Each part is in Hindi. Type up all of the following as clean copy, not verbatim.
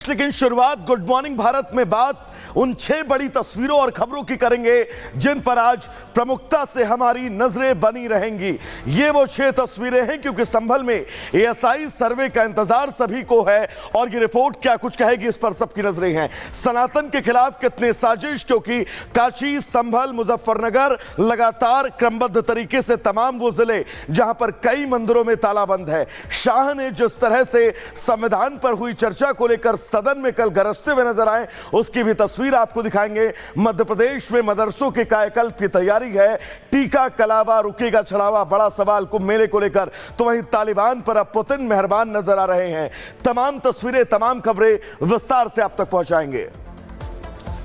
लेकिन शुरुआत गुड मॉर्निंग भारत में बात उन 6 बड़ी तस्वीरों और खबरों की करेंगे जिन पर आज प्रमुखता से हमारी नजरें बनी रहेंगी। ये वो 6 तस्वीरें हैं क्योंकि संभल में एएसआई सर्वे का इंतजार सभी को है और ये रिपोर्ट क्या कुछ कहेगी इस पर सबकी नजरें हैं। सनातन के खिलाफ कितने साजिश, क्योंकि काशी, संभल, मुजफ्फरनगर लगातार क्रमबद्ध तरीके से तमाम वो जिले जहां पर कई मंदिरों में तालाबंद है। शाह ने जिस तरह से संविधान पर हुई चर्चा को लेकर सदन में कल गरजते हुए नजर आए, उसकी भी तस्वीर आपको दिखाएंगे। मध्य प्रदेश में मदरसों के कायाकल्प की तैयारी है। टीका कलावा, रुकेगा छलावा, बड़ा सवाल कुंभ मेले को लेकर। तो वहीं तालिबान पर अब पुतिन मेहरबान नजर आ रहे हैं। तमाम तस्वीरें, तमाम खबरें विस्तार से आप तक पहुंचाएंगे।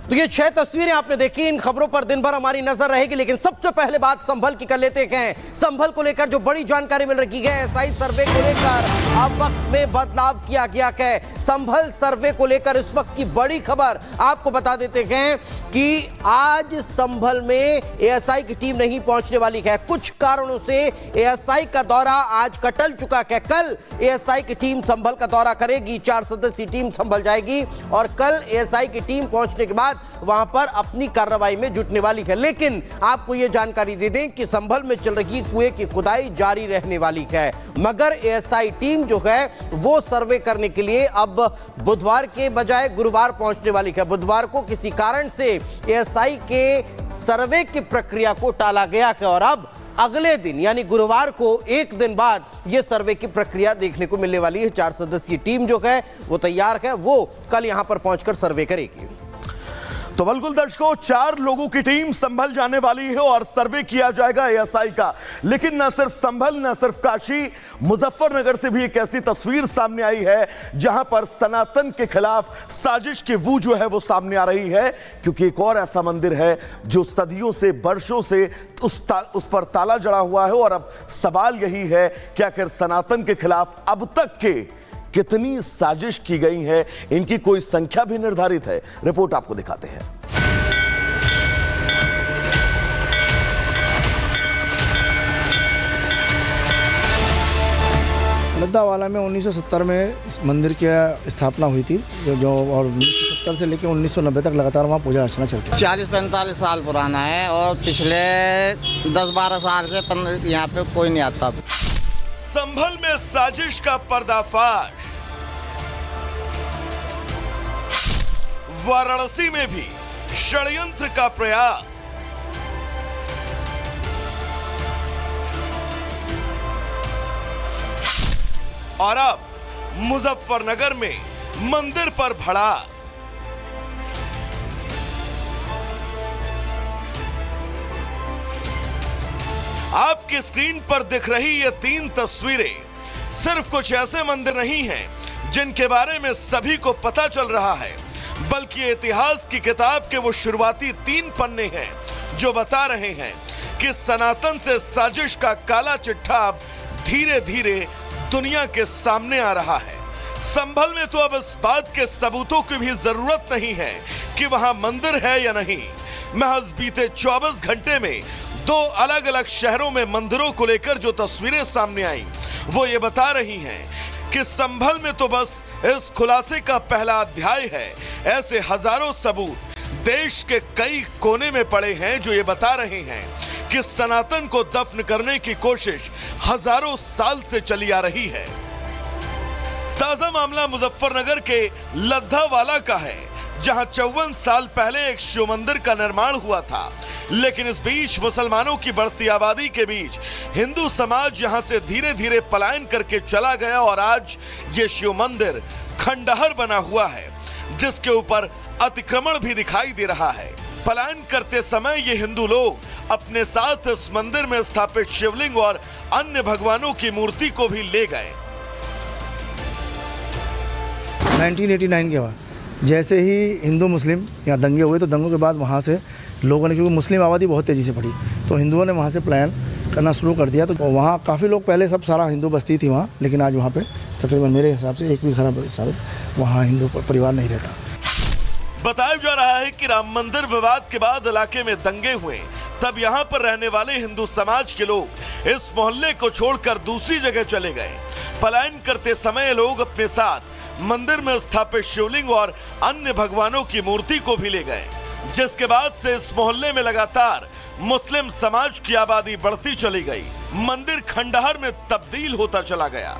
तो ये 6 तस्वीरें आपने देखी, इन खबरों पर दिन भर हमारी नजर रहेगी। लेकिन सबसे पहले बात संभल की कर लेते हैं। संभल को लेकर जो बड़ी जानकारी मिल रही है, एएसआई सर्वे को लेकर अब वक्त में बदलाव किया गया है। संभल सर्वे को लेकर इस वक्त की बड़ी खबर आपको बता देते हैं कि आज संभल में एएसआई की टीम नहीं पहुंचने वाली है। कुछ कारणों से एएसआई का दौरा आज का टल चुका है। कल एएसआई की टीम संभल का दौरा करेगी, 4 सदस्यीय टीम संभल जाएगी और कल एएसआई की टीम पहुंचने के बाद वहां पर अपनी कार्रवाई में जुटने वाली है। लेकिन आपको यह जानकारी दे दें कि संभल में चल रही कुएं की खुदाई जारी रहने वाली है, मगर एएसआई टीम जो है वो सर्वे करने के लिए अब बुधवार के बजाय गुरुवार पहुंचने वाली है। बुधवार को किसी कारण से एएसआई के सर्वे की प्रक्रिया को टाला गया है और अब अगले दिन यानी गुरुवार को एक दिन बाद यह सर्वे की प्रक्रिया देखने को मिलने वाली है। 4 सदस्यीय टीम जो है वो तैयार है, वो कल यहां पर पहुंचकर सर्वे करेगी। तो बिल्कुल दर्शकों, 4 लोगों की टीम संभल जाने वाली है और सर्वे किया जाएगा एएसआई का। लेकिन न सिर्फ संभल, न सिर्फ काशी, मुजफ्फरनगर से भी एक ऐसी तस्वीर सामने आई है जहां पर सनातन के खिलाफ साजिश की बू जो है वो सामने आ रही है। क्योंकि एक और ऐसा मंदिर है जो सदियों से, वर्षों से उस पर ताला जड़ा हुआ है और अब सवाल यही है कि आखिर सनातन के खिलाफ अब तक के कितनी साजिश की गई है, इनकी कोई संख्या भी निर्धारित है। रिपोर्ट आपको दिखाते हैं। लद्दावाला में 1970 में इस मंदिर की स्थापना हुई थी जो और 1970 से लेकर 1990 तक लगातार वहाँ पूजा अर्चना चलती है। 40-45 साल पुराना है और पिछले 10-12 साल से यहाँ पे कोई नहीं आता। संभल में साजिश का पर्दाफाश, वाराणसी में भी षड्यंत्र का प्रयास, और अब मुजफ्फरनगर में मंदिर पर भड़ास। आपकी स्क्रीन पर दिख रही ये 3 तस्वीरें सिर्फ कुछ ऐसे मंदिर नहीं हैं जिनके बारे में सभी को पता चल रहा है, बल्कि इतिहास की किताब के वो शुरुआती 3 पन्ने हैं जो बता रहे हैं कि सनातन से साजिश का काला चिट्ठा अब धीरे धीरे दुनिया के सामने आ रहा है। संभल में तो अब इस बात के सबूतों की भी जरूरत नहीं है कि वहां मंदिर है या नहीं। महज बीते 24 घंटे में 2 अलग अलग शहरों में मंदिरों को लेकर जो तस्वीरें सामने आई वो ये बता रही हैं कि संभल में तो बस इस खुलासे का पहला अध्याय है। ऐसे हजारों सबूत देश के कई कोने में पड़े हैं जो ये बता रहे हैं कि सनातन को दफन करने की कोशिश हजारों साल से चली आ रही है। ताजा मामला मुजफ्फरनगर के लद्दावाला का है, जहां 54 साल पहले एक शिव मंदिर का निर्माण हुआ था। लेकिन इस बीच मुसलमानों की बढ़ती आबादी के बीच हिंदू समाज यहां से धीरे धीरे पलायन करके चला गया और आज ये शिव मंदिर खंडहर बना हुआ है, जिसके ऊपर अतिक्रमण भी दिखाई दे रहा है। पलायन करते समय ये हिंदू लोग अपने साथ इस मंदिर में स्थापित शिवलिंग और अन्य भगवानों की मूर्ति को भी ले गए। 1989 के बाद जैसे ही हिंदू मुस्लिम यहाँ दंगे हुए, तो दंगों के बाद वहाँ से लोगों ने, क्योंकि मुस्लिम आबादी बहुत तेज़ी से बढ़ी, तो हिंदुओं ने वहाँ से पलायन करना शुरू कर दिया। तो वहाँ काफ़ी लोग, पहले सब सारा हिंदू बस्ती थी वहाँ, लेकिन आज वहाँ पे तकरीबन मेरे हिसाब से एक भी खराब वहाँ हिंदू परिवार नहीं रहता। बताया जा रहा है कि राम मंदिर विवाद के बाद इलाके में दंगे हुए, तब यहाँ पर रहने वाले हिंदू समाज के लोग इस मोहल्ले को छोड़कर दूसरी जगह चले गए। पलायन करते समय लोग अपने साथ मंदिर में स्थापित शिवलिंग और अन्य भगवानों की मूर्ति को भी ले गए, जिसके बाद से इस मोहल्ले में लगातार मुस्लिम समाज की आबादी बढ़ती चली गई। मंदिर खंडहर में तब्दील होता चला गया।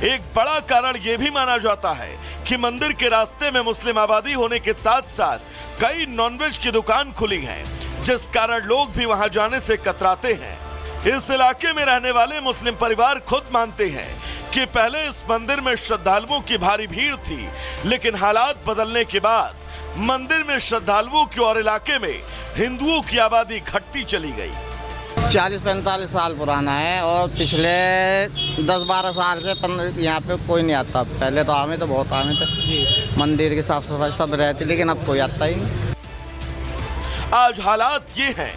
एक बड़ा कारण यह भी माना जाता है कि मंदिर के रास्ते में मुस्लिम आबादी होने के साथ साथ कई नॉनवेज की दुकान खुली हैं, जिस कारण लोग भी वहां जाने से कतराते हैं। इस इलाके में रहने वाले मुस्लिम परिवार खुद मानते हैं कि पहले इस मंदिर में श्रद्धालुओं की भारी भीड़ थी, लेकिन हालात बदलने के बाद मंदिर में श्रद्धालुओं की और इलाके में हिंदुओं की आबादी घटती चली गई। 40-45 साल पुराना है और पिछले 10-12 साल से यहाँ पे कोई नहीं आता। पहले तो आवे तो बहुत आवे थे, मंदिर की साफ सफाई सब रहती, लेकिन अब कोई आता ही नहीं। आज हालात ये हैं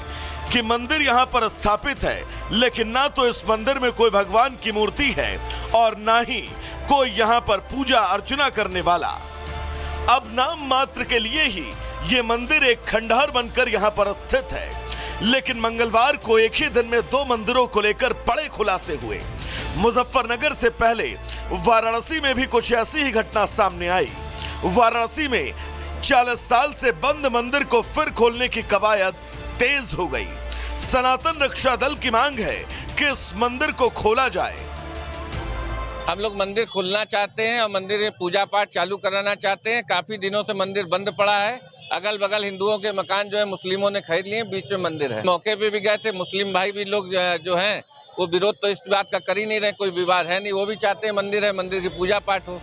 कि मंदिर यहाँ पर स्थापित है, लेकिन ना तो इस मंदिर में कोई भगवान की मूर्ति है और ना ही कोई यहाँ पर पूजा अर्चना करने वाला। अब नाम मात्र के लिए ही ये मंदिर एक खंडहर बनकर यहाँ पर स्थित है, लेकिन मंगलवार को एक ही दिन में 2 मंदिरों को लेकर बड़े खुलासे हुए। मुजफ्फरनगर से पहले वाराणसी में भी कुछ ऐसी ही घटना सामने आई। वाराणसी में 40 साल से बंद मंदिर को फिर खोलने की कवायद तेज हो गई। सनातन रक्षा दल की मांग है कि इस मंदिर को खोला जाए। हम लोग मंदिर खोलना चाहते हैं और मंदिर में पूजा पाठ चालू कराना चाहते हैं। काफी दिनों से मंदिर बंद पड़ा है। अगल बगल हिंदुओं के मकान जो है मुस्लिमों ने खरीद लिए, बीच में मंदिर है। मौके पे भी गए थे, मुस्लिम भाई भी लोग जो हैं वो विरोध तो इस बात का कर ही नहीं रहे, कोई विवाद है नहीं। वो भी चाहते हैं मंदिर है, मंदिर की पूजा पाठ हो।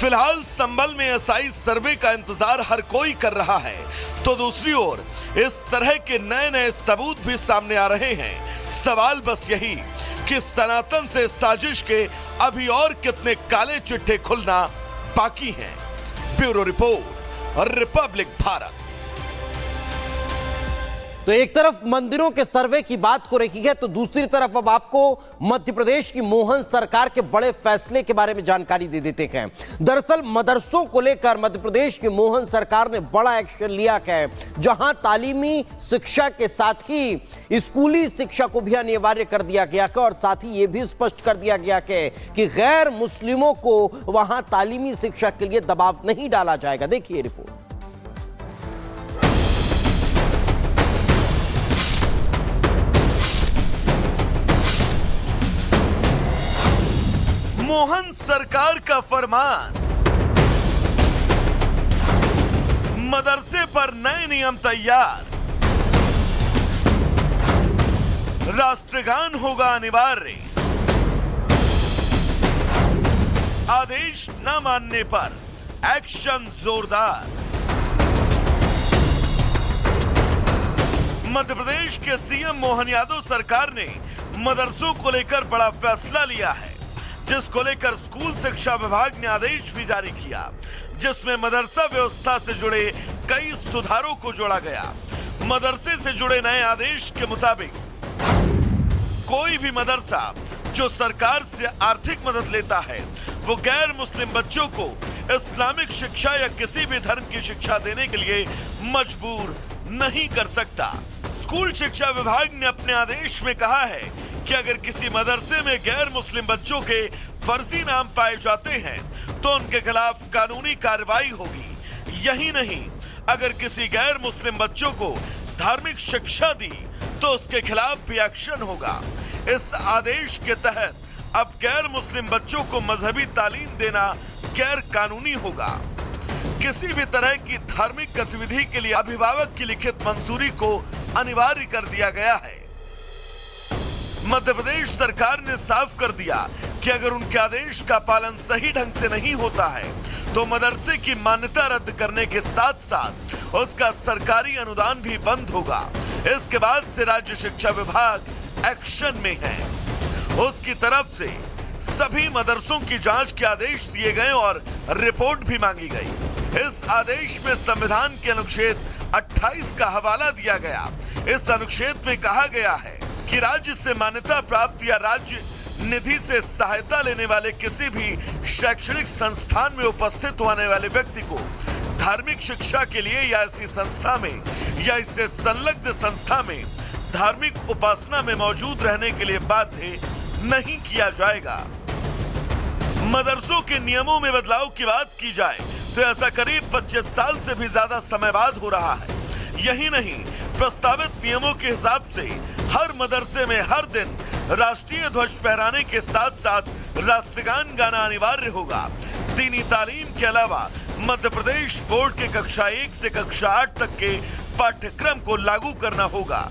फिलहाल संभल में एसआई सर्वे का इंतजार हर कोई कर रहा है, तो दूसरी ओर इस तरह के नए नए सबूत भी सामने आ रहे हैं। सवाल बस यही कि सनातन से साजिश के अभी और कितने काले चिट्ठे खुलना बाकी हैं। Bureau report, Republic Bharat. तो एक तरफ मंदिरों के सर्वे की बात को रखी है, तो दूसरी तरफ अब आपको मध्य प्रदेश की मोहन सरकार के बड़े फैसले के बारे में जानकारी दे देते हैं। दरअसल मदरसों को लेकर मध्य प्रदेश की मोहन सरकार ने बड़ा एक्शन लिया है, जहां तालीमी शिक्षा के साथ ही स्कूली शिक्षा को भी अनिवार्य कर दिया गया है और साथ ही यह भी स्पष्ट कर दिया गया है कि गैर मुस्लिमों को वहां तालीमी शिक्षा के लिए दबाव नहीं डाला जाएगा। देखिए रिपोर्ट। मोहन सरकार का फरमान, मदरसे पर नए नियम तैयार, राष्ट्रगान होगा अनिवार्य, आदेश न मानने पर एक्शन जोरदार। मध्य प्रदेश के सीएम मोहन यादव सरकार ने मदरसों को लेकर बड़ा फैसला लिया है, जिसको लेकर स्कूल शिक्षा विभाग ने आदेश भी जारी किया, जिसमें मदरसा व्यवस्था से जुड़े कई सुधारों को जोड़ा गया। मदरसे से जुड़े नए आदेश के मुताबिक कोई भी मदरसा जो सरकार से आर्थिक मदद लेता है, वो गैर मुस्लिम बच्चों को इस्लामिक शिक्षा या किसी भी धर्म की शिक्षा देने के लिए मजबूर नहीं कर सकता। स्कूल शिक्षा विभाग ने अपने आदेश में कहा है कि अगर किसी मदरसे में गैर मुस्लिम बच्चों के फर्जी नाम पाए जाते हैं तो उनके खिलाफ कानूनी कार्रवाई होगी। यही नहीं, अगर किसी गैर मुस्लिम बच्चों को धार्मिक शिक्षा दी तो उसके खिलाफ भी एक्शन होगा। इस आदेश के तहत अब गैर मुस्लिम बच्चों को मजहबी तालीम देना गैर कानूनी होगा। किसी भी तरह की धार्मिक गतिविधि के लिए अभिभावक की लिखित मंजूरी को अनिवार्य कर दिया गया है। मध्य प्रदेश सरकार ने साफ कर दिया कि अगर उनके आदेश का पालन सही ढंग से नहीं होता है तो मदरसे की मान्यता रद्द करने के साथ साथ उसका सरकारी अनुदान भी बंद होगा। इसके बाद से राज्य शिक्षा विभाग एक्शन में है। उसकी तरफ से सभी मदरसों की जांच के आदेश दिए गए और रिपोर्ट भी मांगी गई। इस आदेश में संविधान के अनुच्छेद 28 का हवाला दिया गया। इस अनुच्छेद में कहा गया है कि राज्य से मान्यता प्राप्त या राज्य निधि से सहायता लेने वाले किसी भी शैक्षणिक संस्थान में उपस्थित होने वाले व्यक्ति को धार्मिक शिक्षा के लिए या ऐसी संस्था में या इससे संलग्न संस्था में धार्मिक उपासना में मौजूद रहने के लिए बाध्य नहीं किया जाएगा। मदरसों के नियमों में बदलाव की बात की जाए तो ऐसा करीब 25 साल से भी ज्यादा समय बाद हो रहा है। यही नहीं, प्रस्तावित नियमों के हिसाब से हर मदरसे में हर दिन राष्ट्रीय ध्वज फहराने के साथ साथ राष्ट्रगान गाना अनिवार्य होगा। दीनी तालीम के अलावा मध्य प्रदेश बोर्ड के कक्षा 1 से कक्षा 8 तक के पाठ्यक्रम को लागू करना होगा।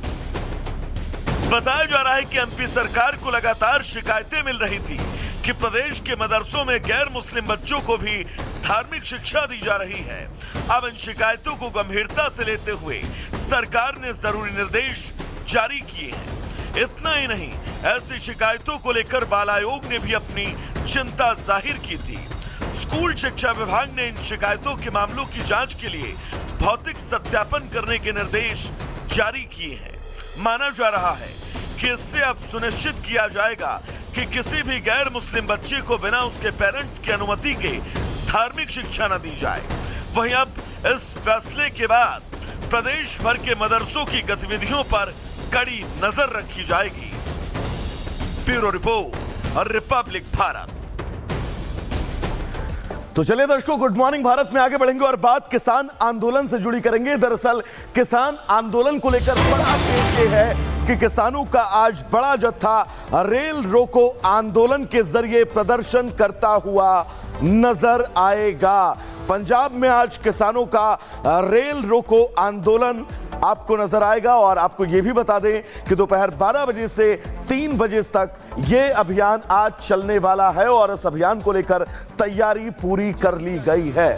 बताया जा रहा है कि एमपी सरकार को लगातार शिकायतें मिल रही थी कि प्रदेश के मदरसों में गैर मुस्लिम बच्चों को भी धार्मिक शिक्षा दी जा रही है। अब इन शिकायतों को गंभीरता से लेते हुए सरकार ने जरूरी निर्देश जारी किए हैं। इतना ही नहीं, ऐसी शिकायतों को लेकर बाल आयोग ने भी अपनी चिंता जाहिर की थी। स्कूल शिक्षा विभाग ने इन शिकायतों के मामलों की जांच के लिए भौतिक सत्यापन करने के निर्देश जारी किए हैं। माना जा रहा है कि इससे अब सुनिश्चित किया जाएगा कि किसी भी गैर मुस्लिम बच्चे को बिना उसके पेरेंट्स की अनुमति के धार्मिक शिक्षा न दी जाए। वहीं अब इस फैसले के बाद प्रदेश भर के मदरसों की गतिविधियों पर कड़ी नजर रखी जाएगी। ब्यूरो रिपोर्ट और रिपब्लिक भारत। तो चलिए दर्शकों, गुड मॉर्निंग भारत में आगे बढ़ेंगे और बात किसान आंदोलन से जुड़ी करेंगे। दरअसल किसान आंदोलन को लेकर बड़ा अपडेट ये है कि किसानों का आज बड़ा जत्था रेल रोको आंदोलन के जरिए प्रदर्शन करता हुआ नजर आएगा। पंजाब में आज किसानों का रेल रोको आंदोलन आपको नजर आएगा और आपको यह भी बता दें कि दोपहर 12 बजे से 3 बजे तक यह अभियान आज चलने वाला है और इस अभियान को लेकर तैयारी पूरी कर ली गई है।